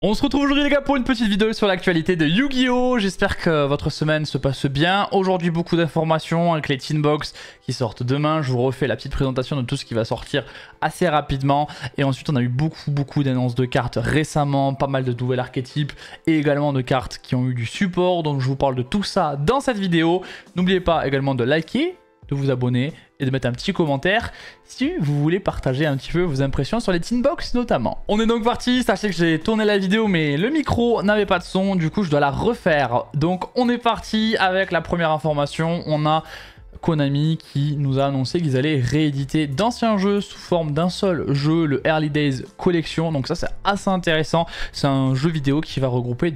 On se retrouve aujourd'hui les gars pour une petite vidéo sur l'actualité de Yu-Gi-Oh! J'espère que votre semaine se passe bien. Aujourd'hui beaucoup d'informations avec les Teen Box qui sortent demain. Je vous refais la petite présentation de tout ce qui va sortir assez rapidement. Et ensuite on a eu beaucoup d'annonces de cartes récemment, pas mal de nouveaux archétypes et également de cartes qui ont eu du support. Donc je vous parle de tout ça dans cette vidéo. N'oubliez pas également de liker, de vous abonner et de mettre un petit commentaire si vous voulez partager un petit peu vos impressions sur les Teen Box notamment. On est donc parti, sachez que j'ai tourné la vidéo mais le micro n'avait pas de son, du coup je dois la refaire. Donc on est parti avec la première information, on a Konami qui nous a annoncé qu'ils allaient rééditer d'anciens jeux sous forme d'un seul jeu, le Early Days Collection. Donc ça c'est assez intéressant, c'est un jeu vidéo qui va regrouper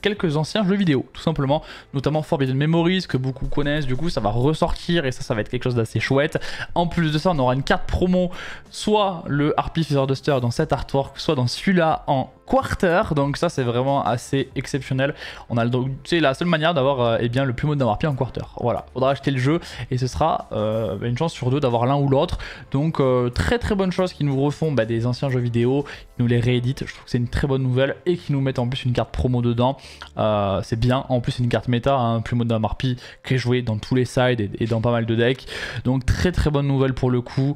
quelques anciens jeux vidéo, tout simplement, notamment Forbidden Memories, que beaucoup connaissent, du coup ça va ressortir et ça va être quelque chose d'assez chouette. En plus de ça, on aura une carte promo, soit le Harpie Feather Duster dans cet artwork, soit dans celui-là en quarter, donc ça c'est vraiment assez exceptionnel. On a c'est la seule manière d'avoir eh bien le plus mode Harpie en quarter. Voilà, faudra acheter le jeu et ce sera une chance sur deux d'avoir l'un ou l'autre. Donc très bonne chose qu'ils nous refont des anciens jeux vidéo, ils nous les rééditent. Je trouve que c'est une très bonne nouvelle et qu'ils nous mettent en plus une carte promo dedans. C'est bien, en plus c'est une carte méta, hein, plus mode Harpie qui est joué dans tous les sides et dans pas mal de decks. Donc très bonne nouvelle pour le coup.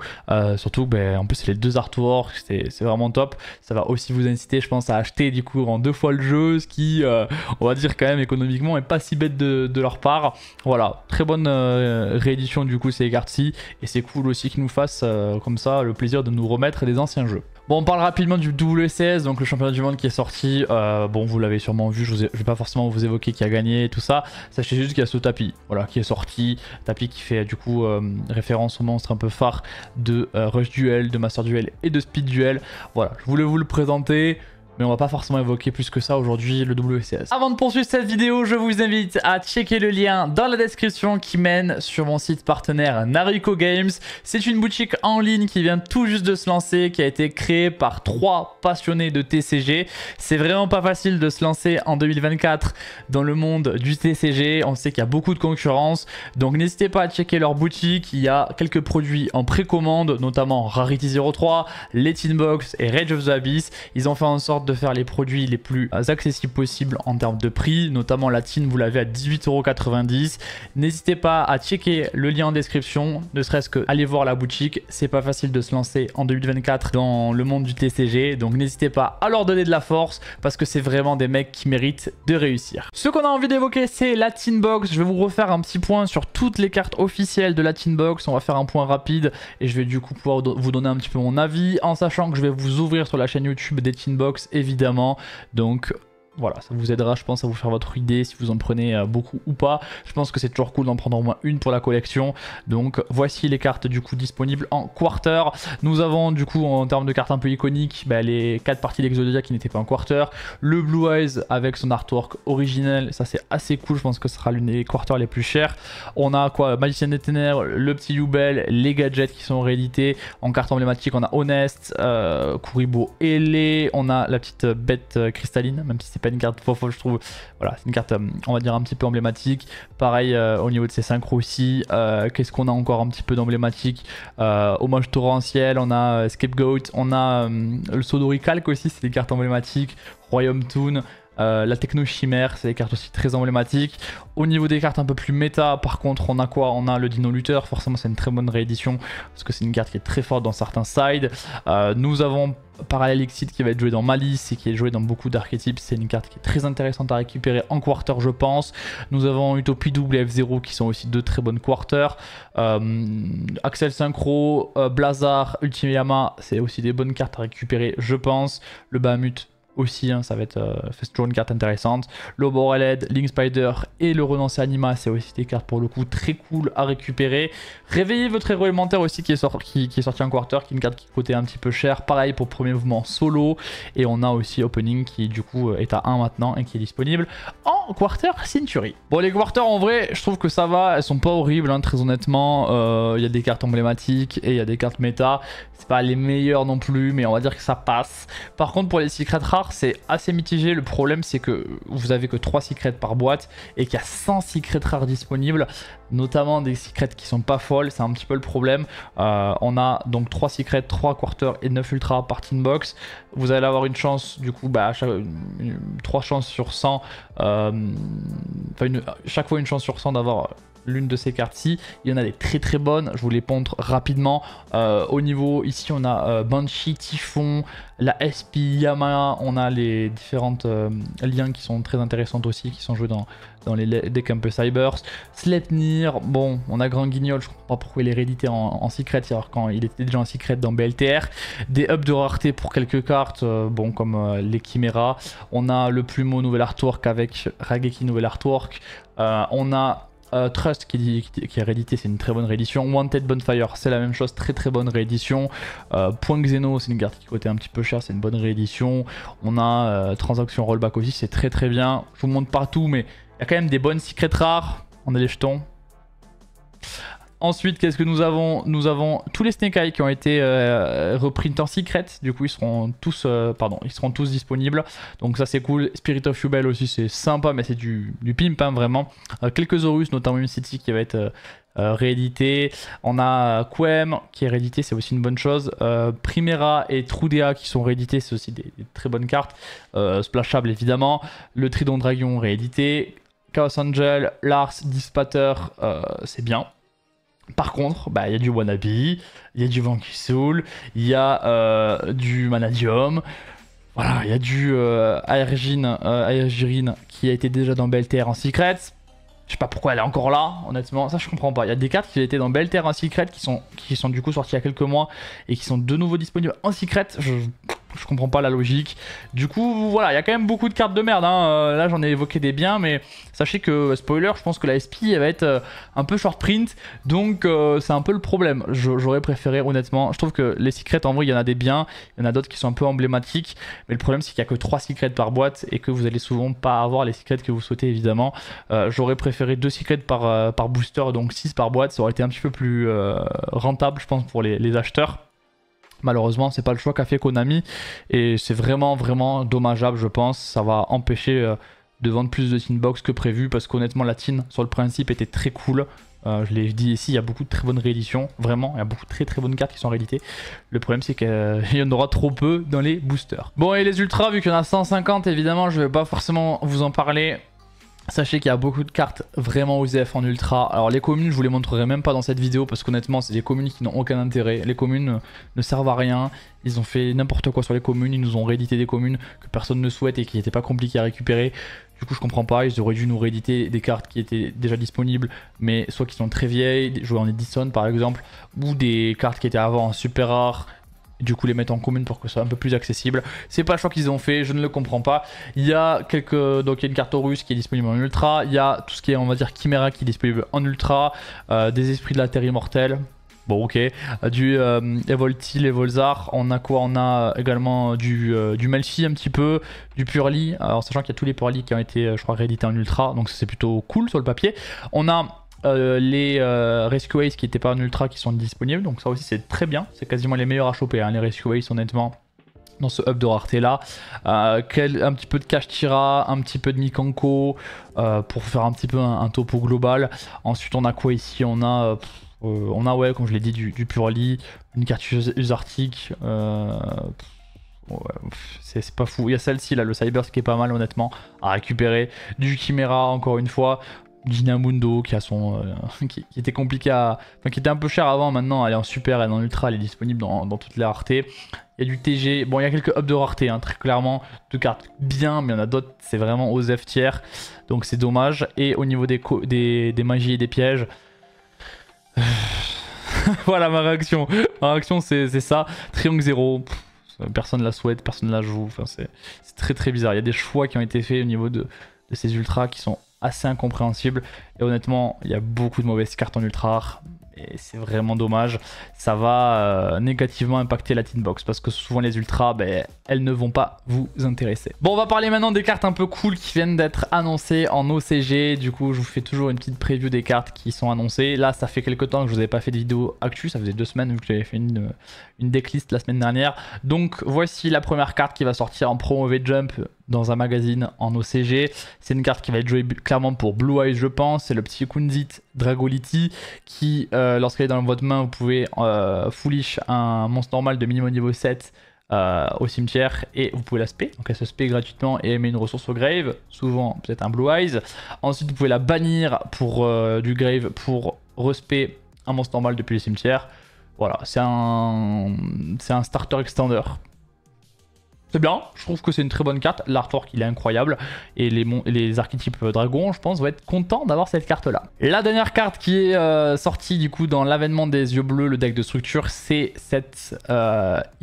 Surtout que en plus c'est les deux artworks, c'est vraiment top. Ça va aussi vous inciter, je pense, à acheter du coup en 2 fois le jeu, ce qui on va dire quand même économiquement est pas si bête de leur part. Voilà, très bonne réédition du coup ces cartes-ci, et c'est cool aussi qu'ils nous fassent comme ça le plaisir de nous remettre des anciens jeux. Bon, on parle rapidement du WCS, donc le championnat du monde qui est sorti. Bon, vous l'avez sûrement vu, je vais pas forcément vous évoquer qui a gagné et tout ça. Sachez juste qu'il y a ce tapis, voilà, qui est sorti. Tapis qui fait du coup référence au monstre un peu phare de Rush Duel, de Master Duel et de Speed Duel. Voilà, je voulais vous le présenter, mais on va pas forcément évoquer plus que ça aujourd'hui le WCS. Avant de poursuivre cette vidéo, je vous invite à checker le lien dans la description qui mène sur mon site partenaire Nariko Games. C'est une boutique en ligne qui vient tout juste de se lancer, qui a été créée par 3 passionnés de TCG. C'est vraiment pas facile de se lancer en 2024 dans le monde du TCG. On sait qu'il y a beaucoup de concurrence, donc n'hésitez pas à checker leur boutique. Il y a quelques produits en précommande, notamment Rarity 03, les Teen Box et Rage of the Abyss. Ils ont fait en sorte de faire les produits les plus accessibles possibles en termes de prix, notamment la Teen, vous l'avez à 18,90 €. N'hésitez pas à checker le lien en description, ne serait-ce que aller voir la boutique. C'est pas facile de se lancer en 2024 dans le monde du TCG, donc n'hésitez pas à leur donner de la force parce que c'est vraiment des mecs qui méritent de réussir. Ce qu'on a envie d'évoquer, c'est la Teen Box. Je vais vous refaire un petit point sur toutes les cartes officielles de la Teen Box. On va faire un point rapide et je vais du coup pouvoir vous donner un petit peu mon avis, en sachant que je vais vous ouvrir sur la chaîne YouTube des Teen Box évidemment, donc voilà, ça vous aidera je pense à vous faire votre idée si vous en prenez beaucoup ou pas. Je pense que c'est toujours cool d'en prendre au moins une pour la collection. Donc voici les cartes du coup disponibles en quarter. Nous avons du coup en termes de cartes un peu iconiques les 4 parties d'Exodia qui n'étaient pas en quarter. Le Blue Eyes avec son artwork originel, ça c'est assez cool, je pense que ce sera l'une des quarters les plus chères. On a quoi, Magicien des Ténèbres, le petit Yubel, les gadgets qui sont réédités. En carte emblématique on a Honest, Kuribo Ele, on a la petite bête cristalline, même si c'est pas une carte folle je trouve. Voilà, c'est une carte on va dire un petit peu emblématique. Pareil au niveau de ses synchros aussi. Qu'est-ce qu'on a encore un petit peu d'emblématique? Hommage torrentiel, on a Scapegoat, on a le Sodori Calc aussi, c'est des cartes emblématiques. Royaume Toon, la Techno Chimère, c'est des cartes aussi très emblématiques. Au niveau des cartes un peu plus méta, par contre, on a quoi? On a le Dino Luther, forcément c'est une très bonne réédition parce que c'est une carte qui est très forte dans certains sides. Nous avons Parallel Exit qui va être joué dans Malice et qui est joué dans beaucoup d'archétypes. C'est une carte qui est très intéressante à récupérer en quarter je pense. Nous avons Utopie Double et F0 qui sont aussi 2 très bonnes quarters. Axel Synchro, Blazar, Ultimiyama, c'est aussi des bonnes cartes à récupérer je pense. Le Bahamut aussi, hein, ça va être toujours une carte intéressante. Loboreled, Link Spider et le Renoncé Anima, c'est aussi des cartes pour le coup très cool à récupérer. Réveillez votre héros élémentaire aussi qui est sorti en quarter, qui est une carte qui coûtait un petit peu cher. Pareil pour premier mouvement solo. Et on a aussi Opening qui du coup est à 1 maintenant et qui est disponible en Quarter Century. Bon, les quarters en vrai, je trouve que ça va, elles sont pas horribles, hein, très honnêtement. Il y a des cartes emblématiques et il y a des cartes méta. C'est pas les meilleures non plus, mais on va dire que ça passe. Par contre, pour les secrets rares, c'est assez mitigé. Le problème, c'est que vous avez que 3 secrets par boîte et qu'il y a 100 secrets rares disponibles, notamment des secrets qui sont pas folles. C'est un petit peu le problème. On a donc 3 secrets, 3 quarters et 9 ultra par tin box. Vous allez avoir une chance, du coup, 3 chances sur 100. Chaque fois une chance sur 100 d'avoir l'une de ces cartes-ci. Il y en a des très très bonnes, je vous les montre rapidement. Au niveau, ici on a Banshee, Typhon, la SP, Yamaha, on a les différentes liens qui sont très intéressantes aussi, qui sont joués dans les decks un peu Cybers. Sleipnir, bon, on a Grand Guignol, je comprends pas pourquoi il est réédité en secret, alors quand il était déjà en secret dans BLTR. Des ups de rareté pour quelques cartes, bon, comme les Chimera. On a le Plumeau nouvel artwork avec Rageki nouvel artwork. On a Trust qui est réédité, c'est une très bonne réédition. Wanted Bonfire, c'est la même chose, très très bonne réédition. Point Xeno, c'est une carte qui coûtait un petit peu cher, c'est une bonne réédition. On a Transaction Rollback aussi, c'est très très bien. Je vous montre partout, mais il y a quand même des bonnes secrets rares. On a des jetons. Ensuite, qu'est-ce que nous avons? Nous avons tous les Snake Eye qui ont été repris en secret. Du coup, ils seront tous disponibles. Donc ça, c'est cool. Spirit of Yubel aussi, c'est sympa, mais c'est du pimp, hein, vraiment. Quelques Horus, notamment une City qui va être réédité. On a Quem qui est réédité, c'est aussi une bonne chose. Primera et Trudea qui sont réédités, c'est aussi des très bonnes cartes. Splashable, évidemment. Le Tridon Dragon réédité. Chaos Angel, Lars, Dispater, c'est bien. Par contre, il y a du Wannabe, il y a du Vanquish Soul, il y a du Manadium, voilà, il y a du Aergirine qui a été déjà dans BLTR en secret. Je sais pas pourquoi elle est encore là, honnêtement, ça je comprends pas. Il y a des cartes qui étaient dans BLTR en secret qui sont du coup sorties il y a quelques mois et qui sont de nouveau disponibles en secret. Je comprends pas la logique. Du coup, voilà, il y a quand même beaucoup de cartes de merde, hein. Là, j'en ai évoqué des biens, mais sachez que, spoiler, je pense que la SP, elle va être un peu short print. Donc, c'est un peu le problème. J'aurais préféré, honnêtement. Je trouve que les secrets, en vrai, il y en a des biens. Il y en a d'autres qui sont un peu emblématiques. Mais le problème, c'est qu'il n'y a que 3 secrets par boîte et que vous allez souvent pas avoir les secrets que vous souhaitez, évidemment. J'aurais préféré 2 secrets par booster, donc 6 par boîte. Ça aurait été un petit peu plus rentable, je pense, pour les acheteurs. Malheureusement, c'est pas le choix qu'a fait Konami et c'est vraiment dommageable, je pense. Ça va empêcher de vendre plus de tin box que prévu parce qu'honnêtement, la tin sur le principe était très cool. Je l'ai dit ici, il y a beaucoup de très bonnes rééditions, vraiment, il y a beaucoup de très bonnes cartes qui sont rééditées. Le problème, c'est qu'il y en aura trop peu dans les boosters. Bon, et les ultras, vu qu'il y en a 150, évidemment, je vais pas forcément vous en parler. Sachez qu'il y a beaucoup de cartes vraiment OZF en ultra. Alors les communes, je vous les montrerai même pas dans cette vidéo parce qu'honnêtement, c'est des communes qui n'ont aucun intérêt. Les communes ne servent à rien. Ils ont fait n'importe quoi sur les communes. Ils nous ont réédité des communes que personne ne souhaite et qui n'étaient pas compliquées à récupérer. Du coup, je comprends pas. Ils auraient dû nous rééditer des cartes qui étaient déjà disponibles, mais soit qui sont très vieilles, jouées en Edison par exemple, ou des cartes qui étaient avant en super rares. Du coup les mettre en commune pour que ce soit un peu plus accessible. C'est pas le choix qu'ils ont fait, je ne le comprends pas. Il y a donc il y a une carte Horus qui est disponible en ultra. Il y a tout ce qui est, on va dire, Chimera qui est disponible en ultra. Des esprits de la terre immortelle. Bon, ok. Du Evoltil, Evolzar. On a quoi? On a également du Melfi un petit peu. Du Purli. Alors sachant qu'il y a tous les Purli qui ont été, je crois, réédités en ultra. Donc c'est plutôt cool sur le papier. On a les Rescue Ace qui n'étaient pas en ultra qui sont disponibles, donc ça aussi c'est très bien, c'est quasiment les meilleurs à choper, hein, les Rescue Ace honnêtement dans ce up de rareté là. Un petit peu de Kashtira, un petit peu de Mikanko pour faire un petit peu un topo global. Ensuite on a quoi ici? On a ouais, comme je l'ai dit, du Purli, une carte Usartic. Ouais, c'est pas fou. Il y a celle-ci là, le Cybers qui est pas mal honnêtement à récupérer. Du Chimera encore une fois. Dinamundo qui a qui était compliqué à... Enfin qui était un peu cher avant, maintenant elle est en super, elle est en ultra, elle est disponible dans toutes les raretés. Il y a du TG, bon il y a quelques ups de rareté, hein, très clairement, de cartes bien, mais il y en a d'autres, c'est vraiment aux F tiers, donc c'est dommage. Et au niveau des magies et des pièges... voilà ma réaction c'est ça, Triangle 0, personne la souhaite, personne la joue, enfin, c'est très bizarre. Il y a des choix qui ont été faits au niveau de ces ultras qui sont assez incompréhensible et honnêtement il y a beaucoup de mauvaises cartes en ultra rare Et c'est vraiment dommage. Ça va négativement impacter la tin box parce que souvent les ultras, ben, elles ne vont pas vous intéresser. Bon, on va parler maintenant des cartes un peu cool qui viennent d'être annoncées en OCG. Du coup, je vous fais toujours une petite preview des cartes qui sont annoncées. Là, ça fait quelques temps que je vous avais pas fait de vidéo actu. Ça faisait 2 semaines vu que j'avais fait une decklist la semaine dernière. Donc, voici la première carte qui va sortir en promo V-Jump dans un magazine en OCG. C'est une carte qui va être jouée clairement pour Blue Eyes, je pense. C'est le petit Kunzit Dragolity qui, lorsqu'elle est dans votre main, vous pouvez foolish un monstre normal de minimum niveau 7 au cimetière et vous pouvez la spé. Donc elle se spé gratuitement et elle met une ressource au grave, souvent peut-être un Blue Eyes. Ensuite, vous pouvez la bannir pour du grave pour respé un monstre normal depuis le cimetière. Voilà, c'est un starter extender. C'est bien, je trouve que c'est une très bonne carte. L'artwork il est incroyable et les archétypes dragons, je pense, vont être contents d'avoir cette carte là. La dernière carte qui est sortie du coup dans l'avènement des yeux bleus, le deck de structure, c'est cette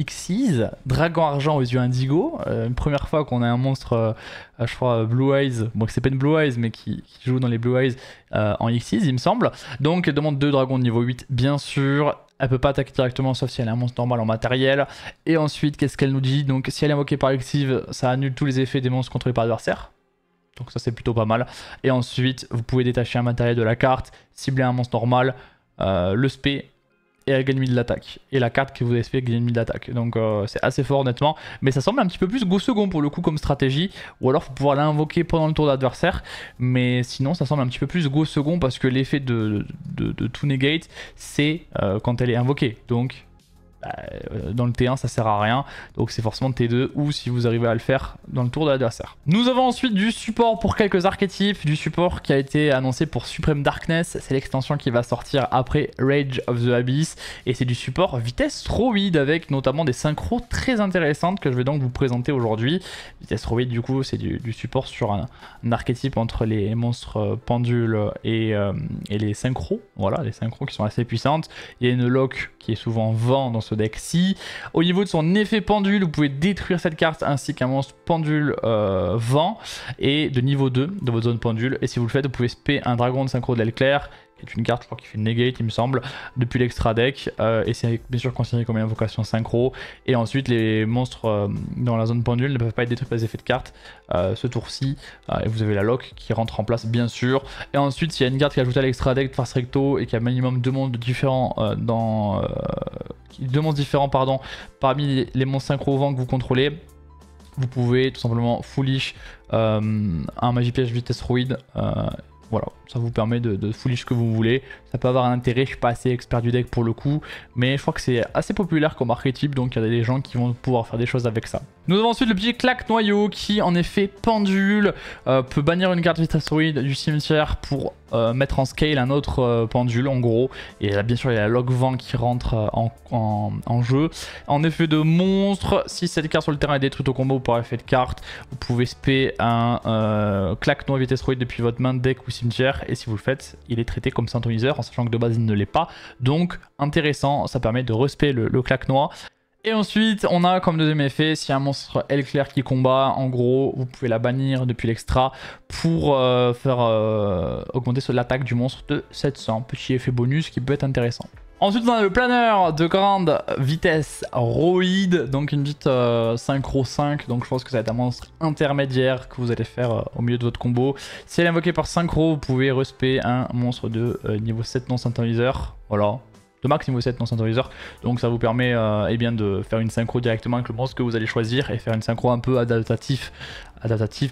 Xyz, dragon argent aux yeux indigo. Une première fois qu'on a un monstre, je crois Blue Eyes, bon c'est pas une Blue Eyes mais qui joue dans les Blue Eyes en Xyz il me semble. Donc elle demande 2 dragons de niveau 8 bien sûr. Elle peut pas attaquer directement sauf si elle est un monstre normal en matériel. Et ensuite, qu'est-ce qu'elle nous dit? Donc si elle est invoquée par Exive, ça annule tous les effets des monstres contrôlés par l'adversaire. Donc ça c'est plutôt pas mal. Et ensuite, vous pouvez détacher un matériel de la carte, cibler un monstre normal, le spé, et elle gagne 1000 de l'attaque. Et la carte que vous avez spé gagne 1000 d'attaque. Donc c'est assez fort honnêtement. Mais ça semble un petit peu plus go second pour le coup comme stratégie. Ou alors il faut pouvoir l'invoquer pendant le tour d'adversaire. Mais sinon ça semble un petit peu plus go second parce que l'effet de to negate c'est quand elle est invoquée. Donc dans le T1 ça sert à rien, donc c'est forcément T2 ou si vous arrivez à le faire dans le tour de l'adversaire. Nous avons ensuite du support pour quelques archétypes, du support qui a été annoncé pour Supreme Darkness, c'est l'extension qui va sortir après Rage of the Abyss et c'est du support vitesse Roid avec notamment des synchros très intéressantes que je vais donc vous présenter aujourd'hui. Vitesse Roid du coup c'est du support sur un archétype entre les monstres pendules et les synchros, voilà les synchros qui sont assez puissantes. Il y a une lock qui est souvent vent dans ce deck-ci. Au niveau de son effet pendule, vous pouvez détruire cette carte ainsi qu'un monstre pendule vent et de niveau 2 de votre zone pendule. Et si vous le faites, vous pouvez spé un dragon de synchro de l'éclair, qui est une carte je crois, qui fait negate il me semble, depuis l'extra deck. Et c'est bien sûr considéré comme une invocation synchro. Et ensuite les monstres dans la zone pendule ne peuvent pas être détruits par les effets de carte ce tour-ci. Et vous avez la lock qui rentre en place bien sûr. Et ensuite il y a une carte qui est ajoutée à l'extra deck de face recto et qui a minimum 2 monstres différents parmi les monstres synchro vent que vous contrôlez. Vous pouvez tout simplement foolish un magie piège vitesse Roid. Voilà, ça vous permet de foolish ce que vous voulez. Ça peut avoir un intérêt, je suis pas assez expert du deck pour le coup, mais je crois que c'est assez populaire comme archétype, donc il y a des gens qui vont pouvoir faire des choses avec ça. Nous avons ensuite le petit claque noyau qui en effet pendule, peut bannir une carte vitesse Roid du cimetière pour mettre en scale un autre pendule en gros. Et là bien sûr il y a la log vent qui rentre en jeu. En effet de monstre, si cette carte sur le terrain est détruite au combo par effet de carte, vous pouvez spé un claque noyau vitesse Roid depuis votre main, deck ou cimetière. Et si vous le faites, il est traité comme synthoniseur en sachant que de base il ne l'est pas. Donc intéressant, ça permet de respé le claque noix. Et ensuite, on a comme deuxième effet, si un monstre est clair qui combat, en gros, vous pouvez la bannir depuis l'extra pour faire augmenter l'attaque du monstre de 700. Petit effet bonus qui peut être intéressant. Ensuite, on a le planeur de grande vitesse Roid, donc une petite synchro 5, donc je pense que ça va être un monstre intermédiaire que vous allez faire au milieu de votre combo. Si elle est invoquée par synchro, vous pouvez respé un monstre de niveau 7 non synthoniseur, voilà. De max niveau 7 non synthoniseur, donc ça vous permet eh bien de faire une synchro directement avec le monstre que vous allez choisir et faire une synchro un peu adaptative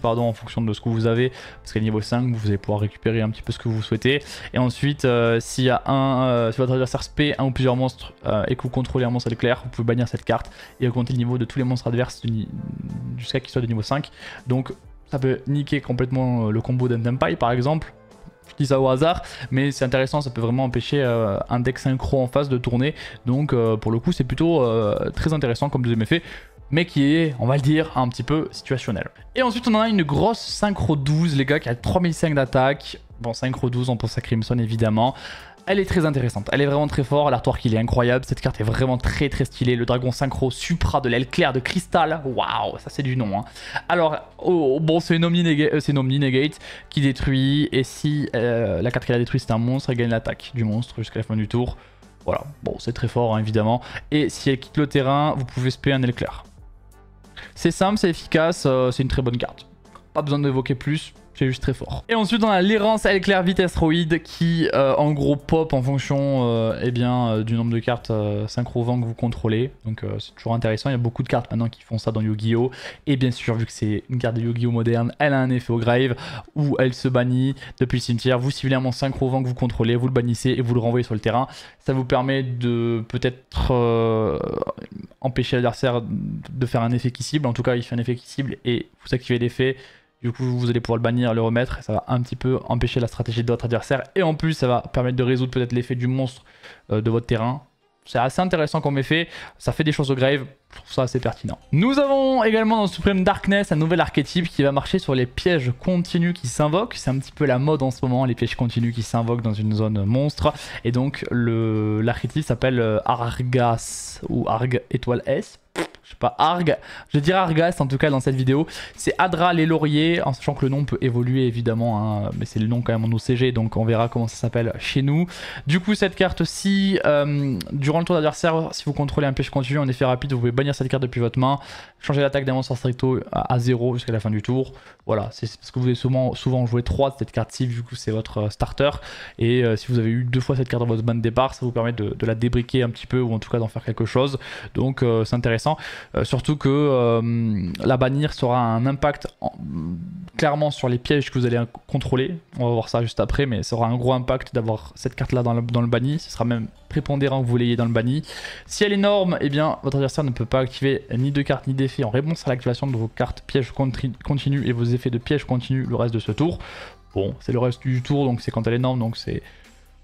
en fonction de ce que vous avez, parce qu'à niveau 5 vous allez pouvoir récupérer un petit peu ce que vous souhaitez. Et ensuite s'il y a si votre adversaire spé un ou plusieurs monstres et que vous contrôlez un monstre à l'éclair, vous pouvez bannir cette carte et augmenter le niveau de tous les monstres adverses jusqu'à qu'ils soient de niveau 5. Donc ça peut niquer complètement le combo d'Entempai par exemple. Je dis ça au hasard, mais c'est intéressant, ça peut vraiment empêcher un deck synchro en face de tourner. Donc pour le coup c'est plutôt très intéressant comme deuxième effet, mais qui est, on va le dire, un petit peu situationnel. Et ensuite on en a une grosse synchro 12 les gars qui a 3005 d'attaque. Bon, synchro 12 on pense à Crimson évidemment. Elle est très intéressante, elle est vraiment très forte, l'artwork il est incroyable, cette carte est vraiment très stylée, le dragon synchro supra de l'aile claire de cristal, waouh, ça c'est du nom. Hein. Alors, bon c'est une Omni Negate qui détruit, et si la carte qu'elle a détruite c'est un monstre, elle gagne l'attaque du monstre jusqu'à la fin du tour. Voilà, bon c'est très fort hein, évidemment, et si elle quitte le terrain, vous pouvez spé un aile claire. C'est simple, c'est efficace, c'est une très bonne carte. Pas besoin d'évoquer plus. C'est juste très fort. Et ensuite on a l'errance éclair vitesse roïde qui en gros pop en fonction du nombre de cartes synchro vent que vous contrôlez. Donc c'est toujours intéressant, il y a beaucoup de cartes maintenant qui font ça dans Yu-Gi-Oh! Et bien sûr vu que c'est une carte de Yu-Gi-Oh! Moderne, elle a un effet au grave où elle se bannit depuis le cimetière. Vous ciblez un monstre synchro vent que vous contrôlez, vous le bannissez et vous le renvoyez sur le terrain. Ça vous permet de peut-être empêcher l'adversaire de faire un effet qui cible. En tout cas il fait un effet qui cible et vous activez l'effet. Du coup, vous allez pouvoir le bannir, le remettre, et ça va un petit peu empêcher la stratégie de votre adversaire. Et en plus, ça va permettre de résoudre peut-être l'effet du monstre de votre terrain. C'est assez intéressant comme effet, ça fait des choses au grave, je trouve ça assez pertinent. Nous avons également dans Supreme Darkness un nouvel archétype qui va marcher sur les pièges continus qui s'invoquent. C'est un petit peu la mode en ce moment, les pièges continus qui s'invoquent dans une zone monstre. Et donc l'archétype s'appelle Argas ou Arg étoile S. Je sais pas, Arg, je dirais Argas en tout cas dans cette vidéo. C'est Adra les lauriers, en sachant que le nom peut évoluer évidemment, hein, mais c'est le nom quand même en OCG, donc on verra comment ça s'appelle chez nous. Du coup cette carte-ci, durant le tour d'adversaire, si vous contrôlez un piège continu en effet rapide, vous pouvez bannir cette carte depuis votre main, changer l'attaque d'un monstre stricto à 0 jusqu'à la fin du tour. Voilà, c'est parce que vous avez souvent joué 3 de cette carte-ci, du coup c'est votre starter. Et si vous avez eu 2 fois cette carte dans votre main de départ, ça vous permet de la débriquer un petit peu, ou en tout cas d'en faire quelque chose. Donc c'est intéressant. Surtout que la bannir sera un impact clairement sur les pièges que vous allez contrôler. On va voir ça juste après, mais ça aura un gros impact d'avoir cette carte là dans le banni. Ce sera même prépondérant que vous l'ayez dans le banni. Si elle est norme, eh bien votre adversaire ne peut pas activer ni de cartes ni d'effets en réponse à l'activation de vos cartes pièges continus et vos effets de pièges continus le reste de ce tour. Bon, c'est le reste du tour, donc c'est quand elle est norme, donc c'est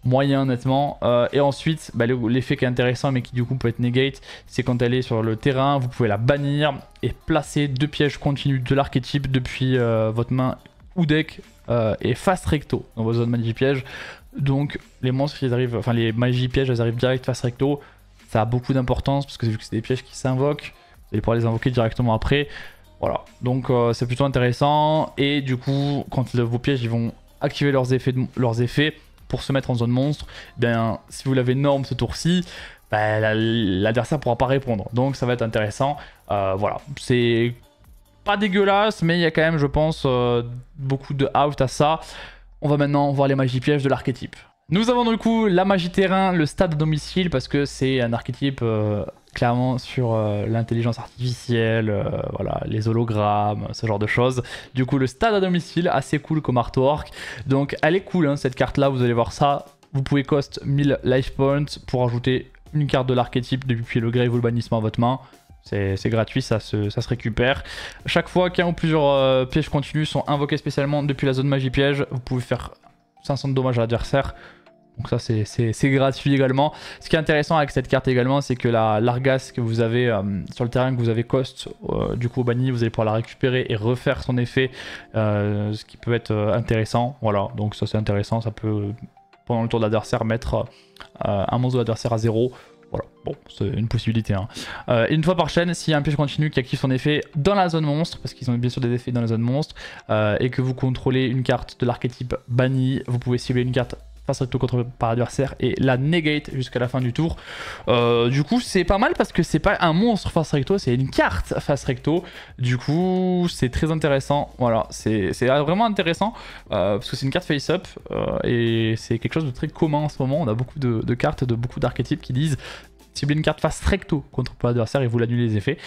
moyen nettement. Et ensuite l'effet qui est intéressant mais qui du coup peut être negate, c'est quand elle est sur le terrain, vous pouvez la bannir et placer 2 pièges continus de l'archétype depuis votre main ou deck et face recto dans vos zones magie piège. Donc les monstres qui arrivent, enfin les magies pièges, elles arrivent direct face recto. Ça a beaucoup d'importance parce que vu que c'est des pièges qui s'invoquent, vous allez pouvoir les invoquer directement après. Voilà, donc c'est plutôt intéressant. Et du coup quand vos pièges ils vont activer leurs effets pour se mettre en zone monstre, bien si vous l'avez norme ce tour-ci, l'adversaire pourra pas répondre, donc ça va être intéressant. Voilà, c'est pas dégueulasse, mais il y a quand même, je pense, beaucoup de out à ça. On va maintenant voir les magies pièges de l'archétype. Nous avons du coup la magie terrain, le stade à domicile, parce que c'est un archétype clairement sur l'intelligence artificielle, voilà, les hologrammes, ce genre de choses. Du coup le stade à domicile, assez cool comme artwork. Donc elle est cool hein, cette carte là, vous allez voir ça. Vous pouvez cost 1000 life points pour ajouter une carte de l'archétype depuis le grave ou le bannissement à votre main. C'est gratuit, ça se récupère. Chaque fois qu'un ou plusieurs pièges continus sont invoqués spécialement depuis la zone magie piège, vous pouvez faire 500 de dommages à l'adversaire. Donc ça c'est gratuit également. Ce qui est intéressant avec cette carte également, c'est que l'Argas que vous avez sur le terrain, que vous avez cost du coup au banni, vous allez pouvoir la récupérer et refaire son effet, ce qui peut être intéressant. Voilà, donc ça c'est intéressant, ça peut pendant le tour de l'adversaire mettre un monstre de l'adversaire à 0. Voilà, bon, c'est une possibilité. Hein. Et une fois par chaîne, s'il y a un piège continu qui active son effet dans la zone monstre, parce qu'ils ont bien sûr des effets dans la zone monstre, et que vous contrôlez une carte de l'archétype banni, vous pouvez cibler une carte face recto contrôlée par l'adversaire et la negate jusqu'à la fin du tour. Du coup, c'est pas mal parce que c'est pas un monstre face recto, c'est une carte face recto. Du coup, c'est très intéressant. Voilà, c'est vraiment intéressant parce que c'est une carte face-up et c'est quelque chose de très commun en ce moment. On a beaucoup de cartes, beaucoup d'archétypes qui disent cibler une carte face recto contre l'adversaire et vous l'annulez les effets.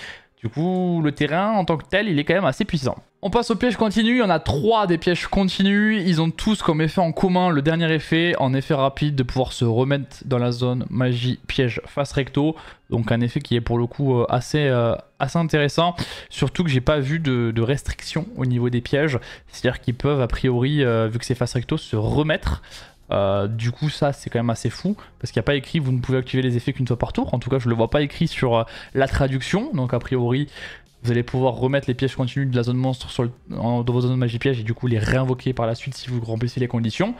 Du coup, le terrain en tant que tel, il est quand même assez puissant. On passe aux pièges continus, il y en a 3 des pièges continus. Ils ont tous comme effet en commun le dernier effet, en effet rapide, de pouvoir se remettre dans la zone magie piège face recto. Donc un effet qui est pour le coup assez intéressant. Surtout que j'ai pas vu de restriction au niveau des pièges. C'est-à-dire qu'ils peuvent a priori, vu que c'est face recto, se remettre. Du coup ça c'est quand même assez fou parce qu'il n'y a pas écrit vous ne pouvez activer les effets qu'une fois par tour. En tout cas je le vois pas écrit sur la traduction, donc a priori vous allez pouvoir remettre les pièges continus de la zone monstre dans vos zones magie piège et du coup les réinvoquer par la suite si vous remplissez les conditions.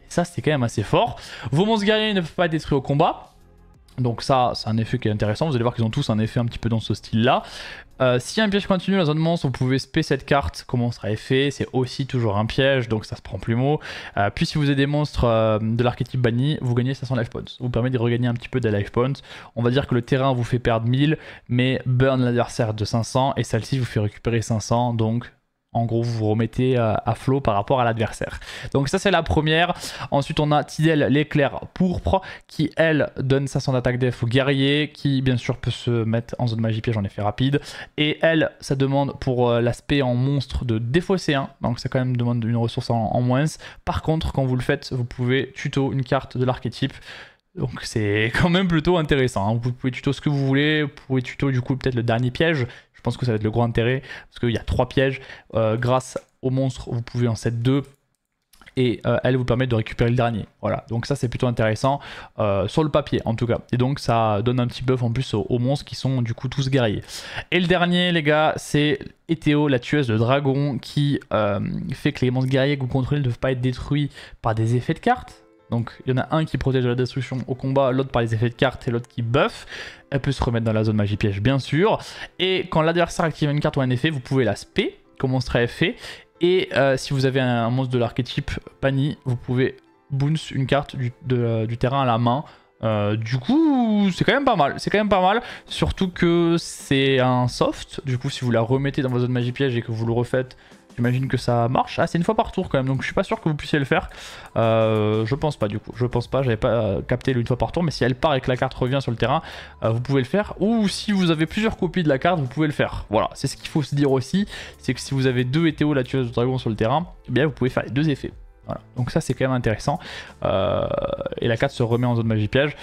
Ça, c'est quand même assez fort. Vos monstres guerriers ne peuvent pas être détruits au combat. Donc ça, c'est un effet qui est intéressant. Vous allez voir qu'ils ont tous un effet un petit peu dans ce style-là. Si un piège continue dans la zone monstre, vous pouvez spé cette carte. Comment sera effet? C'est aussi toujours un piège, donc ça se prend plus mot. Puis si vous avez des monstres de l'archétype banni, vous gagnez 500 life points. Ça vous permet de regagner un petit peu des life points. On va dire que le terrain vous fait perdre 1000, mais burn l'adversaire de 500, et celle-ci vous fait récupérer 500, donc... En gros, vous vous remettez à flot par rapport à l'adversaire. Donc ça, c'est la première. Ensuite, on a Tidel, l'éclair pourpre, qui, elle, donne 500 d'attaque def au guerrier, qui, bien sûr, peut se mettre en zone magie piège en effet rapide. Et elle, ça demande pour l'aspect en monstre de défausser 1. Donc ça, quand même, demande une ressource en moins. Par contre, quand vous le faites, vous pouvez tuto une carte de l'archétype. Donc c'est quand même plutôt intéressant. Hein. Vous pouvez tuto ce que vous voulez. Vous pouvez tuto, du coup, peut-être le dernier piège. Je pense que ça va être le gros intérêt parce qu'il y a 3 pièges. Grâce au monstre, vous pouvez en set 2 et elle vous permet de récupérer le dernier. Voilà, donc ça c'est plutôt intéressant sur le papier en tout cas. Et donc ça donne un petit buff en plus aux monstres qui sont du coup tous guerriers. Et le dernier les gars, c'est Ethéo, la tueuse de dragon, qui fait que les monstres guerriers que vous contrôlez ne doivent pas être détruits par des effets de cartes. Donc il y en a un qui protège de la destruction au combat, l'autre par les effets de cartes et l'autre qui buff. Elle peut se remettre dans la zone magie piège bien sûr. Et quand l'adversaire active une carte ou un effet, vous pouvez la spé, comme on serait fait. Et si vous avez un monstre de l'archétype banni, vous pouvez bounce une carte du terrain à la main. Du coup, c'est quand même pas mal. C'est quand même pas mal. Surtout que c'est un soft. Du coup, si vous la remettez dans votre zone magie piège et que vous le refaites, j'imagine que ça marche. Ah, c'est une fois par tour quand même, donc je suis pas sûr que vous puissiez le faire. Je pense pas du coup. Je pense pas, j'avais pas capté une fois par tour, mais si elle part et que la carte revient sur le terrain, vous pouvez le faire. Ou si vous avez plusieurs copies de la carte, vous pouvez le faire. Voilà, c'est ce qu'il faut se dire aussi. C'est que si vous avez 2 Ethéo, la tueuse de dragon sur le terrain, eh bien vous pouvez faire les 2 effets. Voilà. Donc ça c'est quand même intéressant. Et la carte se remet en zone magie piège.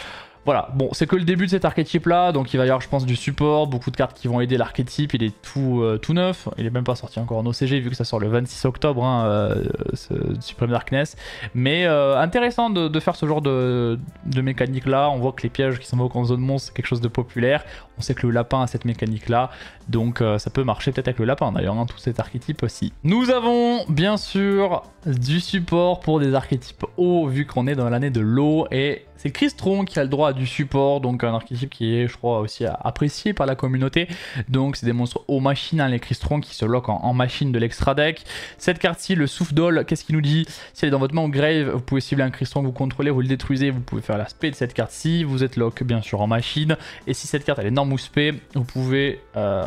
Voilà, bon, c'est que le début de cet archétype là, donc il va y avoir je pense du support, beaucoup de cartes qui vont aider l'archétype, il est tout neuf, il est même pas sorti encore en OCG vu que ça sort le 26 octobre, hein, ce Supreme Darkness, mais intéressant de faire ce genre de mécanique là. On voit que les pièges qui s'invoquent en zone monstre c'est quelque chose de populaire, on sait que le lapin a cette mécanique là, donc ça peut marcher peut-être avec le lapin d'ailleurs, hein, tout cet archétype aussi. Nous avons bien sûr du support pour des archétypes hauts vu qu'on est dans l'année de l'eau, et c'est Crystron qui a le droit à du support, donc un archétype qui est je crois aussi apprécié par la communauté. Donc c'est des monstres aux machines, hein, les Crystron qui se lockent en machine de l'extra deck. Cette carte-ci, le souffle d'Ol, qu'est-ce qu'il nous dit? Si elle est dans votre main au grave, vous pouvez cibler un Crystron que vous contrôlez, vous le détruisez, vous pouvez faire la spé de cette carte-ci, vous êtes lock bien sûr en machine. Et si cette carte elle est norme ou spé, vous pouvez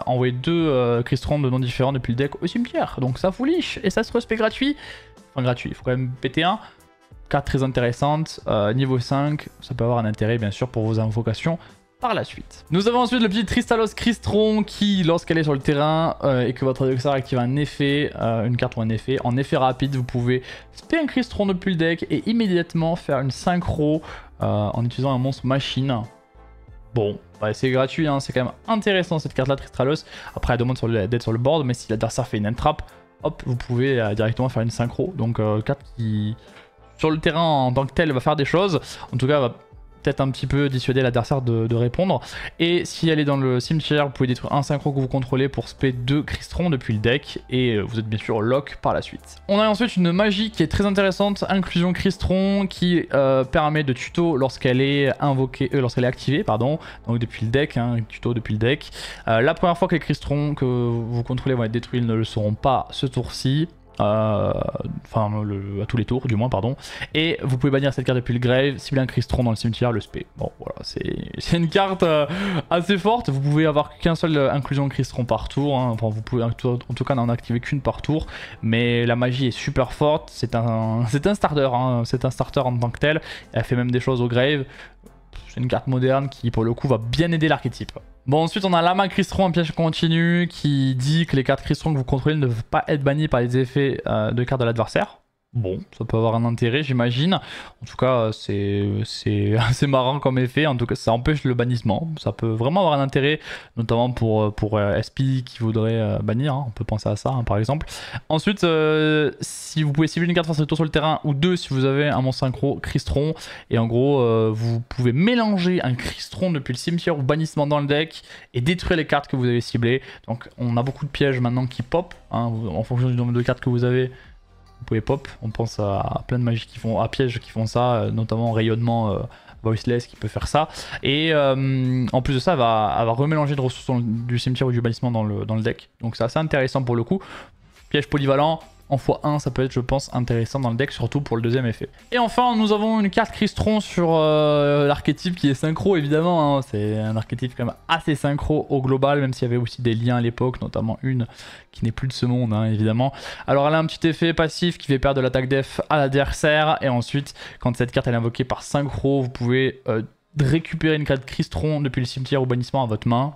envoyer 2 Crystron de noms différents depuis le deck au cimetière. Donc ça fout et ça se respect gratuit. Enfin gratuit, il faut quand même péter un. Carte très intéressante, niveau 5, ça peut avoir un intérêt bien sûr pour vos invocations par la suite. Nous avons ensuite le petit Tristalos Crystron qui, lorsqu'elle est sur le terrain et que votre adversaire active un effet, une carte ou un effet, en effet rapide, vous pouvez spé un Crystron depuis le deck et immédiatement faire une synchro en utilisant un monstre machine. Bon, ouais, c'est gratuit, hein, c'est quand même intéressant cette carte là, Tristalos. Après elle demande d'être sur le board, mais si l'adversaire fait une entrap, hop, vous pouvez directement faire une synchro. Donc carte qui... sur le terrain en tant que tel va faire des choses, en tout cas va peut-être un petit peu dissuader l'adversaire de répondre. Et si elle est dans le cimetière, vous pouvez détruire un synchro que vous contrôlez pour spé 2 Crystron depuis le deck, et vous êtes bien sûr lock par la suite. On a ensuite une magie qui est très intéressante, inclusion Crystron, qui permet de tuto lorsqu'elle est invoquée, lorsqu'elle est activée, pardon, donc depuis le deck, hein, tuto depuis le deck. La première fois que les Crystron que vous contrôlez vont être détruits, ils ne le seront pas ce tour-ci. Enfin à tous les tours du moins pardon, et vous pouvez bannir cette carte depuis le grave, cibler un Crystron dans le cimetière, le spé. Bon voilà, c'est une carte assez forte. Vous pouvez avoir qu'un seul inclusion Crystron par tour, hein. Enfin vous pouvez en tout cas n'en activer qu'une par tour, mais la magie est super forte, c'est un starter, hein. C'est un starter en tant que tel, elle fait même des choses au grave. C'est une carte moderne qui pour le coup va bien aider l'archétype. Bon, ensuite on a Lama Crystron en piège continu qui dit que les cartes Crystron que vous contrôlez ne peuvent pas être bannies par les effets de cartes de l'adversaire. Bon, ça peut avoir un intérêt, j'imagine. En tout cas, c'est assez marrant comme effet. En tout cas, ça empêche le bannissement. Ça peut vraiment avoir un intérêt, notamment pour SP qui voudrait bannir. Hein. On peut penser à ça, hein, par exemple. Ensuite, si vous pouvez cibler une carte face tour sur le terrain, ou 2 si vous avez un monstre synchro Crystron. Et en gros, vous pouvez mélanger un Crystron depuis le cimetière ou bannissement dans le deck et détruire les cartes que vous avez ciblées. Donc, on a beaucoup de pièges maintenant qui pop, hein, en fonction du nombre de cartes que vous avez. vous pouvez pop. On pense à plein de magies qui font, à pièges qui font ça, notamment rayonnement voiceless qui peut faire ça. Et en plus de ça, elle va remélanger de ressources du cimetière ou du bannissement dans le deck. Donc c'est assez intéressant pour le coup. Piège polyvalent. En x1, ça peut être, je pense, intéressant dans le deck, surtout pour le deuxième effet. Et enfin, nous avons une carte Crystron sur l'archétype qui est synchro, évidemment. Hein. C'est un archétype quand même assez synchro au global, même s'il y avait aussi des liens à l'époque, notamment une qui n'est plus de ce monde, hein, évidemment. Alors, elle a un petit effet passif qui fait perdre de l'attaque def à l'adversaire. Et ensuite, quand cette carte elle est invoquée par synchro, vous pouvez récupérer une carte Crystron depuis le cimetière ou bannissement à votre main.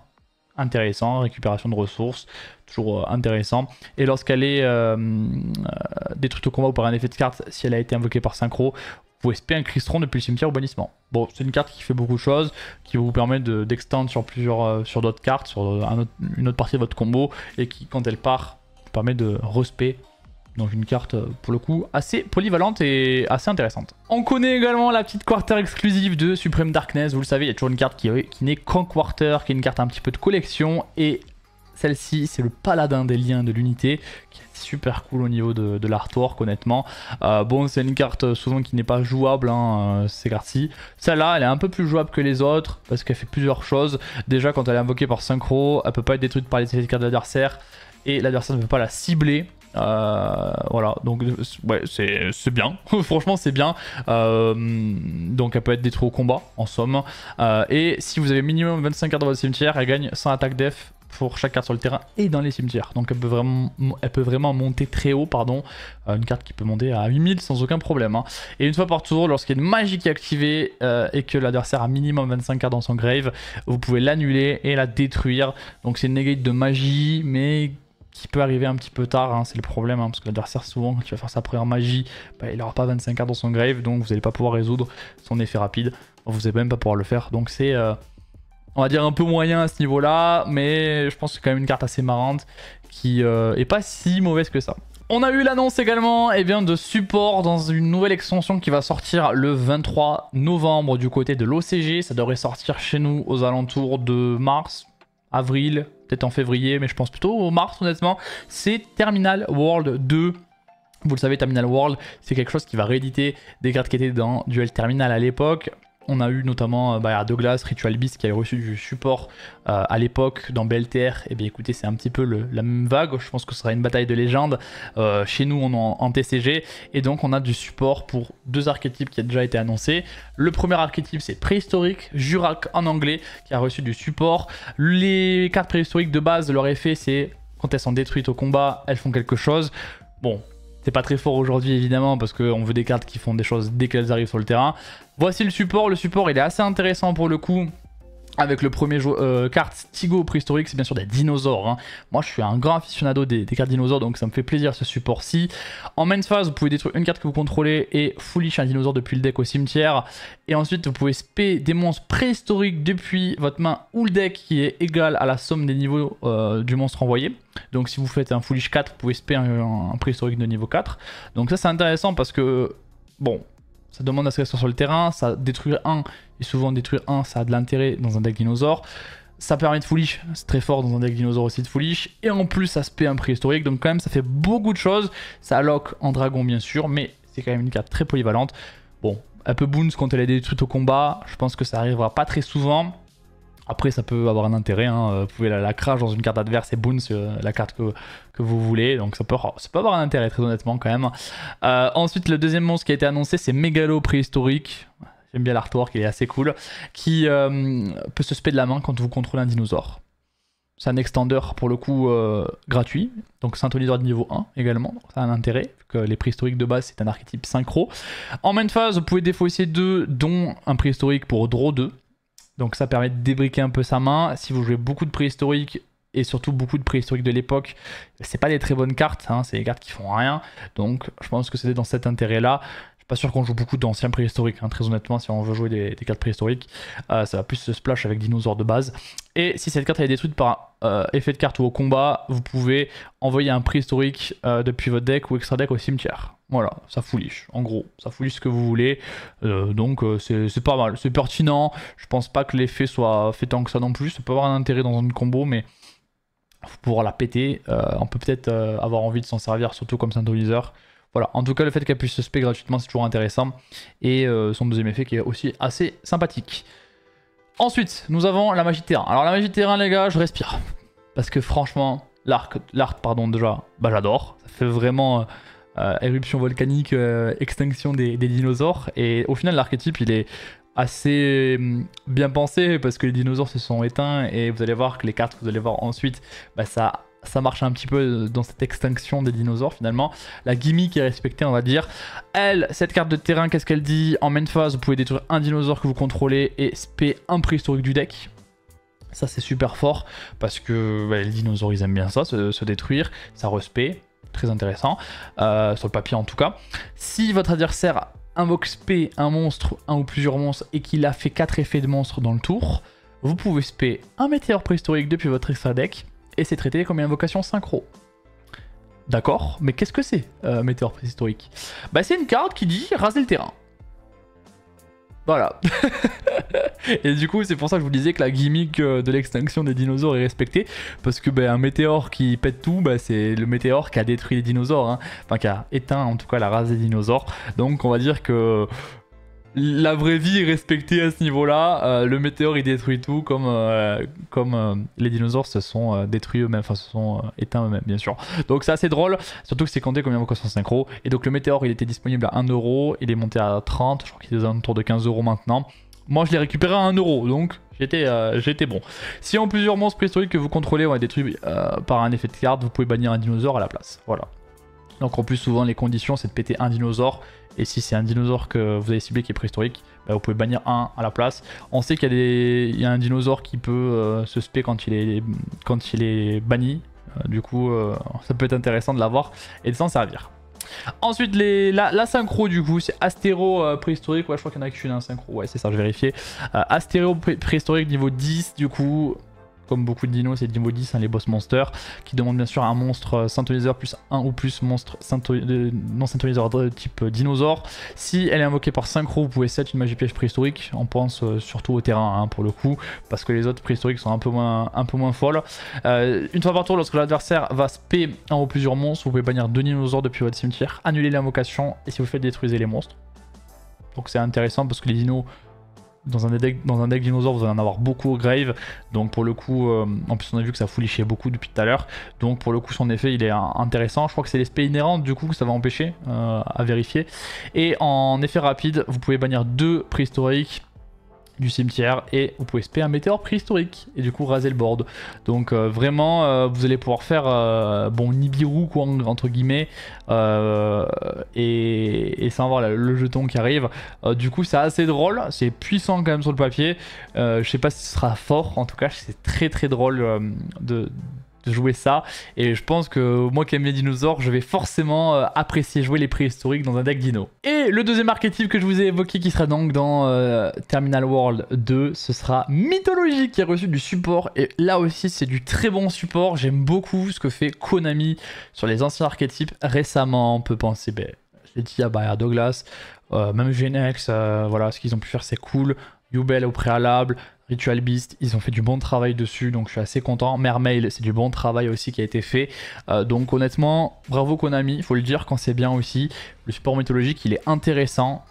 Intéressant, récupération de ressources, toujours intéressant. Et lorsqu'elle est détruite au combat ou par un effet de carte, si elle a été invoquée par synchro, vous pouvez spé un Crystron depuis le cimetière ou bannissement. Bon, c'est une carte qui fait beaucoup de choses, qui vous permet d'extendre sur d'autres cartes, sur une autre partie de votre combo, et qui, quand elle part, vous permet de respect. Donc une carte, pour le coup, assez polyvalente et assez intéressante. On connaît également la petite quarter exclusive de Supreme Darkness. Vous le savez, il y a toujours une carte qui n'est qu'en quarter, qui est une carte un petit peu de collection. Et celle-ci, c'est le paladin des liens de l'unité, qui est super cool au niveau de l'artwork, honnêtement. Bon, c'est une carte souvent qui n'est pas jouable, hein, ces cartes-ci. Celle-là, elle est un peu plus jouable que les autres, parce qu'elle fait plusieurs choses. Déjà, quand elle est invoquée par synchro, elle peut pas être détruite par les effets de carte de l'adversaire, et l'adversaire ne peut pas la cibler. Voilà, donc ouais, c'est bien, franchement c'est bien. Donc elle peut être détruite au combat en somme. Et si vous avez minimum 25 cartes dans votre cimetière, elle gagne 100 attaques def pour chaque carte sur le terrain et dans les cimetières. Donc elle peut vraiment monter très haut, pardon. Une carte qui peut monter à 8000 sans aucun problème. Hein. Et une fois par tour, lorsqu'il y a une magie qui est activée et que l'adversaire a minimum 25 cartes dans son grave, vous pouvez l'annuler et la détruire. Donc c'est une negate de magie, mais qui peut arriver un petit peu tard, hein, c'est le problème, hein, parce que l'adversaire souvent quand il va faire sa première magie, bah, il n'aura pas 25 cartes dans son grave, donc vous n'allez pas pouvoir résoudre son effet rapide, vous n'allez même pas pouvoir le faire, donc c'est on va dire un peu moyen à ce niveau là, mais je pense que c'est quand même une carte assez marrante, qui est pas si mauvaise que ça. On a eu l'annonce également de support dans une nouvelle extension qui va sortir le 23 novembre du côté de l'OCG, ça devrait sortir chez nous aux alentours de mars, avril, peut-être en février, mais je pense plutôt au mars honnêtement. C'est Terminal World 2. Vous le savez, Terminal World, c'est quelque chose qui va rééditer des cartes qui étaient dans Duel Terminal à l'époque. On a eu notamment Douglas, Ritual Beast qui avait reçu du support à l'époque dans BLTR. Et bien écoutez, c'est un petit peu la même vague. Je pense que ce sera une bataille de légende. Chez nous, on est en TCG. Et donc, on a du support pour deux archétypes qui a déjà été annoncé. Le premier archétype, c'est Préhistorique, Jurak en anglais, qui a reçu du support. Les cartes préhistoriques de base, leur effet, c'est quand elles sont détruites au combat, elles font quelque chose. Bon. C'est pas très fort aujourd'hui évidemment parce qu'on veut des cartes qui font des choses dès qu'elles arrivent sur le terrain. Voici le support il est assez intéressant pour le coup. Avec le premier carte Stigo préhistorique, c'est bien sûr des dinosaures. Hein. Moi je suis un grand aficionado des cartes dinosaures, donc ça me fait plaisir ce support-ci. En main phase, vous pouvez détruire une carte que vous contrôlez et foolish un dinosaure depuis le deck au cimetière. Et ensuite vous pouvez spé des monstres préhistoriques depuis votre main ou le deck qui est égal à la somme des niveaux du monstre envoyé. Donc si vous faites un foolish 4, vous pouvez spé un préhistorique de niveau 4. Donc ça c'est intéressant parce que, bon, ça demande à ce qu'elle soit sur le terrain, ça détruire un, et souvent détruire un, ça a de l'intérêt dans un deck dinosaure. Ça permet de foolish, c'est très fort dans un deck dinosaure aussi de foolish. Et en plus, ça spé un préhistorique, donc quand même ça fait beaucoup de choses. Ça lock en dragon bien sûr, mais c'est quand même une carte très polyvalente. Bon, elle peut bounce quand elle est détruite au combat, je pense que ça arrivera pas très souvent. Après ça peut avoir un intérêt, hein. Vous pouvez la crash dans une carte adverse et bounce la carte que vous voulez, donc ça peut avoir un intérêt très honnêtement quand même. Ensuite le deuxième monstre qui a été annoncé c'est Mégalo préhistorique, j'aime bien l'artwork, il est assez cool, qui peut se spé de la main quand vous contrôlez un dinosaure. C'est un extender pour le coup gratuit, donc synthoniseur de niveau 1 également, ça a un intérêt, vu que les préhistoriques de base c'est un archétype synchro. En main phase vous pouvez défausser 2, dont un préhistorique pour draw 2. Donc ça permet de débriquer un peu sa main. Si vous jouez beaucoup de préhistoriques et surtout beaucoup de préhistoriques de l'époque, c'est pas des très bonnes cartes, hein, c'est des cartes qui font rien. Donc je pense que c'était dans cet intérêt-là. Je suis pas sûr qu'on joue beaucoup d'anciens préhistoriques, hein, très honnêtement, si on veut jouer des cartes préhistoriques. Ça va plus se splash avec dinosaures de base. Et si cette carte est détruite par effet de carte ou au combat, vous pouvez envoyer un préhistorique depuis votre deck ou extra deck au cimetière. Voilà, ça foolish, en gros, ça foolish ce que vous voulez, donc c'est pas mal, c'est pertinent, je pense pas que l'effet soit fait tant que ça non plus, ça peut avoir un intérêt dans une combo, mais faut pouvoir la péter, on peut peut-être avoir envie de s'en servir, surtout comme synthoniseur, Voilà, en tout cas le fait qu'elle puisse se spé gratuitement c'est toujours intéressant. Et son deuxième effet qui est aussi assez sympathique. Ensuite, nous avons la magie de terrain. Alors la magie de terrain les gars, je respire. Parce que franchement, l'art déjà, bah j'adore. Ça fait vraiment éruption volcanique, extinction des dinosaures. Et au final l'archétype il est assez bien pensé parce que les dinosaures se sont éteints. Et vous allez voir que les cartes que vous allez voir ensuite, bah ça marche un petit peu dans cette extinction des dinosaures finalement. La gimmick est respectée on va dire. Elle, cette carte de terrain, qu'est-ce qu'elle dit? En main phase, vous pouvez détruire un dinosaure que vous contrôlez et spé un préhistorique du deck. Ça c'est super fort parce que bah, les dinosaures ils aiment bien ça, se détruire, ça respect, très intéressant, sur le papier en tout cas. Si votre adversaire invoque spé un monstre, un ou plusieurs monstres et qu'il a fait 4 effets de monstre dans le tour, vous pouvez spé un météore préhistorique depuis votre extra deck et c'est traité comme une invocation synchro. D'accord, mais qu'est-ce que c'est météore préhistorique? Bah c'est une carte qui dit raser le terrain. Voilà. Et du coup c'est pour ça que je vous disais que la gimmick de l'extinction des dinosaures est respectée. Parce que un météore qui pète tout, c'est le météore qui a détruit les dinosaures. Hein. Enfin qui a éteint en tout cas la race des dinosaures. Donc on va dire que la vraie vie est respectée à ce niveau-là. Le météore il détruit tout comme les dinosaures se sont détruits eux-mêmes, enfin se sont éteints eux-mêmes bien sûr. Donc c'est assez drôle, surtout que c'est compté comme une invocation synchro. Et donc le météore il était disponible à 1€, il est monté à 30, je crois qu'il est autour de 15€ maintenant. Moi je l'ai récupéré à 1€, donc j'étais bon. Si en plusieurs monstres préhistoriques que vous contrôlez ont été détruits par un effet de carte, vous pouvez bannir un dinosaure à la place. Voilà. Donc en plus souvent les conditions c'est de péter un dinosaure. Et si c'est un dinosaure que vous avez ciblé qui est préhistorique, vous pouvez bannir un à la place. On sait qu'il y a un dinosaure qui peut se spé quand il est banni. Du coup ça peut être intéressant de l'avoir et de s'en servir. Ensuite la synchro du coup c'est Astéro préhistorique, ouais je crois qu'il y en a qu'une synchro, ouais c'est ça je vérifiais. Astéro préhistorique niveau 10 du coup. Comme beaucoup de dinos, c'est niveau 10, hein, les boss monsters, qui demandent bien sûr un monstre synthoniseur plus un ou plus monstre non synthoniseur de type dinosaure. Si elle est invoquée par synchro, vous pouvez set une magie piège préhistorique. On pense surtout au terrain hein, pour le coup, parce que les autres préhistoriques sont un peu moins folles. Une fois par tour, lorsque l'adversaire va spé un ou plusieurs monstres, vous pouvez bannir 2 dinosaures depuis votre cimetière, annuler l'invocation, et si vous faites détruisez les monstres. Donc c'est intéressant parce que les dinos. Dans un deck dinosaure, vous allez en avoir beaucoup au grave. Donc pour le coup, en plus on a vu que ça foulichait beaucoup depuis tout à l'heure. Donc pour le coup, son effet il est intéressant. Je crois que c'est l'esprit inhérent du coup que ça va empêcher à vérifier. Et en effet rapide, vous pouvez bannir 2 préhistoriques du cimetière et vous pouvez spé un météore préhistorique et du coup raser le board. Donc vraiment vous allez pouvoir faire bon Nibiru quoi entre guillemets et sans avoir le jeton qui arrive. Du coup c'est assez drôle, c'est puissant quand même sur le papier. Je sais pas si ce sera fort, en tout cas c'est très drôle de jouer ça et je pense que moi qui aime les dinosaures je vais forcément apprécier jouer les préhistoriques dans un deck dino. Et le deuxième archétype que je vous ai évoqué qui sera donc dans Terminal World 2, ce sera Mythologie qui a reçu du support et là aussi c'est du très bon support. J'aime beaucoup ce que fait Konami sur les anciens archétypes récemment. On peut penser, je l'ai dit à Bayer Douglas, même Genex, voilà ce qu'ils ont pu faire c'est cool. Yubel au préalable, Ritual Beast, ils ont fait du bon travail dessus, donc je suis assez content. Mermail, c'est du bon travail aussi qui a été fait. Donc honnêtement, bravo Konami, il faut le dire quand c'est bien aussi. Le support mythologique, il est intéressant.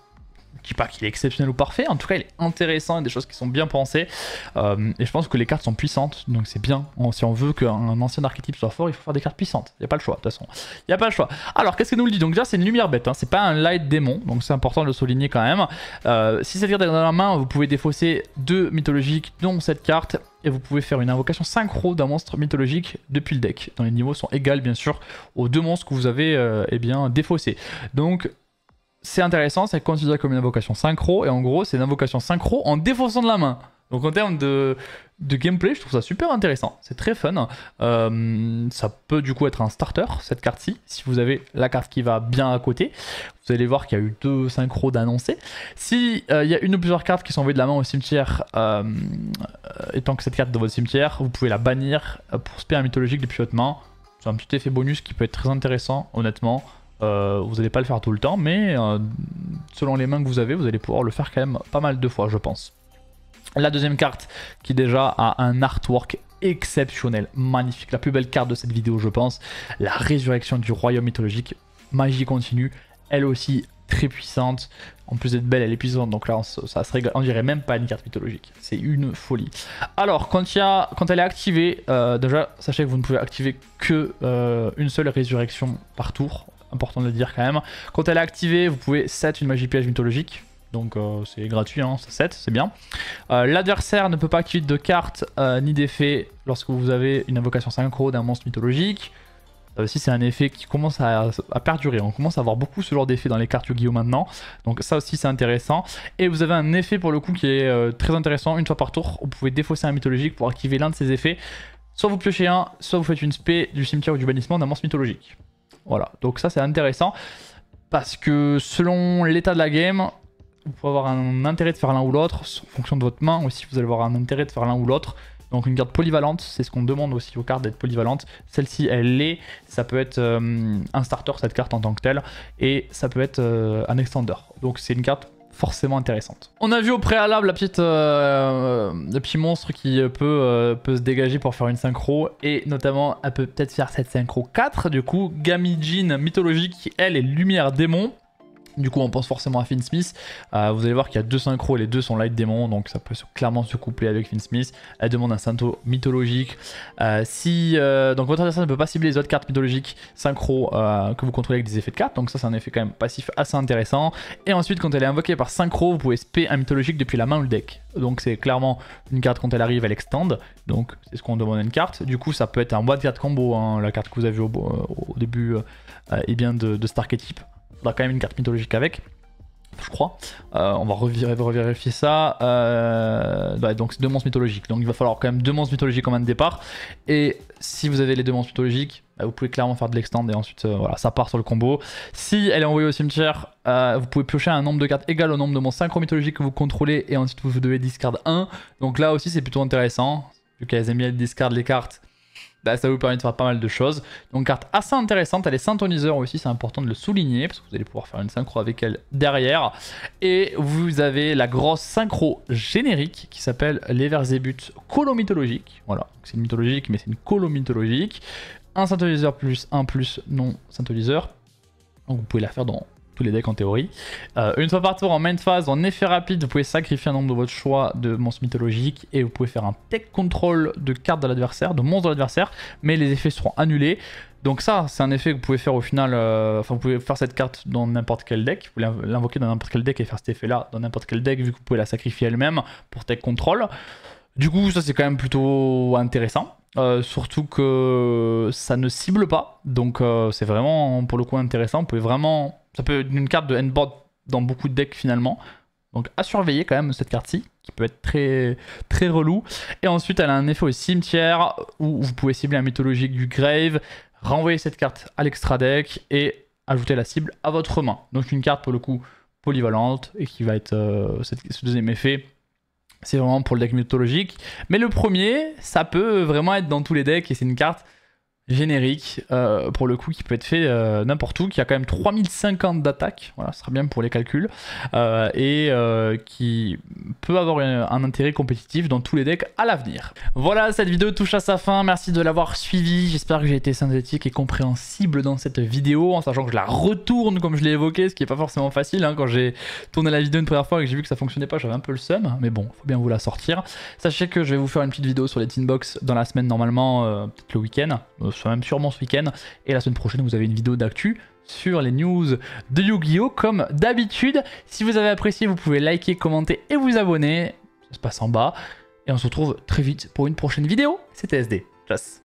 Je dis pas qu'il est exceptionnel ou parfait, en tout cas il est intéressant, il y a des choses qui sont bien pensées. Et je pense que les cartes sont puissantes, donc c'est bien. Si on veut qu'un ancien archétype soit fort, il faut faire des cartes puissantes. Il n'y a pas le choix, de toute façon. Il n'y a pas le choix. Alors, qu'est-ce que nous le dit? Donc déjà, c'est une lumière bête, hein. C'est pas un light démon, donc c'est important de le souligner quand même. Si cette carte est dans la main, vous pouvez défausser 2 mythologiques, dont cette carte. Et vous pouvez faire une invocation synchro d'un monstre mythologique depuis le deck. Dont les niveaux sont égaux, bien sûr, aux 2 monstres que vous avez défaussés. Donc, c'est intéressant, c'est considéré comme une invocation synchro, et en gros c'est une invocation synchro en défaussant de la main. Donc en termes de gameplay, je trouve ça super intéressant, c'est très fun. Ça peut du coup être un starter, cette carte-ci, si vous avez la carte qui va bien à côté. Vous allez voir qu'il y a eu 2 synchros d'annoncer. Si il y a une ou plusieurs cartes qui sont envoyées de la main au cimetière, et tant que cette carte est dans votre cimetière, vous pouvez la bannir pour spé un mythologique depuis votre main. C'est un petit effet bonus qui peut être très intéressant, honnêtement. Vous n'allez pas le faire tout le temps, mais selon les mains que vous avez, vous allez pouvoir le faire quand même pas mal de fois, je pense. La deuxième carte qui déjà a un artwork exceptionnel, magnifique, la plus belle carte de cette vidéo je pense, la résurrection du royaume mythologique. magie continue, elle aussi très puissante. En plus d'être belle, elle est puissante, donc là ça se régale. On dirait même pas une carte mythologique, c'est une folie. Alors quand elle est activée, déjà sachez que vous ne pouvez activer que une seule résurrection par tour, important de le dire quand même. Quand elle est activée, vous pouvez set une magie piège mythologique, donc c'est gratuit, hein, ça set, c'est bien. L'adversaire ne peut pas activer de cartes ni d'effets lorsque vous avez une invocation synchro d'un monstre mythologique. Ça aussi c'est un effet qui commence à perdurer, on commence à avoir beaucoup ce genre d'effet dans les cartes Yu-Gi-Oh maintenant, donc ça aussi c'est intéressant. Et vous avez un effet pour le coup qui est très intéressant, une fois par tour, vous pouvez défausser un mythologique pour activer l'un de ces effets. Soit vous piochez un, soit vous faites une spé du cimetière ou du bannissement d'un monstre mythologique. Voilà, donc ça c'est intéressant, parce que selon l'état de la game, vous pouvez avoir un intérêt de faire l'un ou l'autre, en fonction de votre main aussi vous allez avoir un intérêt de faire l'un ou l'autre. Donc une carte polyvalente, c'est ce qu'on demande aussi aux cartes d'être polyvalentes. Celle-ci, elle l'est. Ça peut être un starter, cette carte en tant que telle. Et ça peut être un extender. Donc c'est une carte forcément intéressante. On a vu au préalable le petit monstre qui peut se dégager pour faire une synchro. Et notamment, elle peut peut-être faire cette synchro 4. Du coup, Gamijin mythologique qui, elle, est lumière démon. Du coup on pense forcément à Finn Smith. Vous allez voir qu'il y a 2 synchros et les 2 sont light démon, donc ça peut clairement se coupler avec Finn Smith. Elle demande un Santo mythologique. Donc votre adversaire ne peut pas cibler les autres cartes mythologiques synchro que vous contrôlez avec des effets de cartes, donc ça c'est un effet quand même passif assez intéressant. Et ensuite quand elle est invoquée par synchro, vous pouvez spé un mythologique depuis la main ou le deck. Donc c'est clairement une carte, quand elle arrive elle extend, donc c'est ce qu'on demande à une carte. Du coup ça peut être un boîte carte combo, hein, la carte que vous avez au début et bien de cet archétype. Il faudra quand même une carte mythologique avec, je crois. On va revérifier ça. Ouais, donc c'est 2 monstres mythologiques. Donc il va falloir quand même 2 monstres mythologiques en main de départ. Et si vous avez les 2 monstres mythologiques, vous pouvez clairement faire de l'extend et ensuite voilà, ça part sur le combo. Si elle est envoyée au cimetière, vous pouvez piocher un nombre de cartes égal au nombre de monstres synchro mythologiques que vous contrôlez et ensuite vous devez discard 1. Donc là aussi c'est plutôt intéressant. Vu qu'elles aiment bien discard les cartes, bah, ça vous permet de faire pas mal de choses. Donc carte assez intéressante, elle est synthoniseur aussi, c'est important de le souligner parce que vous allez pouvoir faire une synchro avec elle derrière. Et vous avez la grosse synchro générique qui s'appelle l'Everzébut colo mythologique. Voilà, c'est une mythologique mais c'est une colo mythologique. Un synthoniseur plus un plus non synthoniseur. Donc vous pouvez la faire dans tous les decks en théorie. Une fois par tour en main phase, en effet rapide, vous pouvez sacrifier un nombre de votre choix de monstres mythologiques et vous pouvez faire un tech control de cartes de l'adversaire, de monstres de l'adversaire, mais les effets seront annulés. Donc ça, c'est un effet que vous pouvez faire au final, enfin vous pouvez faire cette carte dans n'importe quel deck, vous pouvez l'invoquer dans n'importe quel deck et faire cet effet là dans n'importe quel deck vu que vous pouvez la sacrifier elle-même pour tech control. Du coup ça c'est quand même plutôt intéressant. Surtout que ça ne cible pas, donc c'est vraiment pour le coup intéressant. Vous pouvez vraiment, ça peut être une carte de handboard dans beaucoup de decks finalement, donc à surveiller quand même cette carte-ci qui peut être très relou. Et ensuite elle a un effet au cimetière où vous pouvez cibler un mythologique du grave, renvoyer cette carte à l'extra deck et ajouter la cible à votre main. Donc une carte pour le coup polyvalente et qui va être ce deuxième effet. C'est vraiment pour le deck mythologique. Mais le premier, ça peut vraiment être dans tous les decks et c'est une carte générique pour le coup qui peut être fait n'importe où, qui a quand même 3050 d'attaque, voilà, ce sera bien pour les calculs, et qui peut avoir un intérêt compétitif dans tous les decks à l'avenir. Voilà, cette vidéo touche à sa fin, merci de l'avoir suivi, j'espère que j'ai été synthétique et compréhensible dans cette vidéo, en sachant que je la retourne comme je l'ai évoqué, ce qui n'est pas forcément facile, hein. Quand j'ai tourné la vidéo une première fois et que j'ai vu que ça fonctionnait pas, j'avais un peu le seum, mais bon, faut bien vous la sortir. Sachez que je vais vous faire une petite vidéo sur les Teen Box dans la semaine normalement, peut-être le week-end, même sûrement ce week-end, et la semaine prochaine vous avez une vidéo d'actu sur les news de Yu-Gi-Oh comme d'habitude. Si vous avez apprécié, vous pouvez liker, commenter et vous abonner, ça se passe en bas, et on se retrouve très vite pour une prochaine vidéo. C'était SD, tchuss.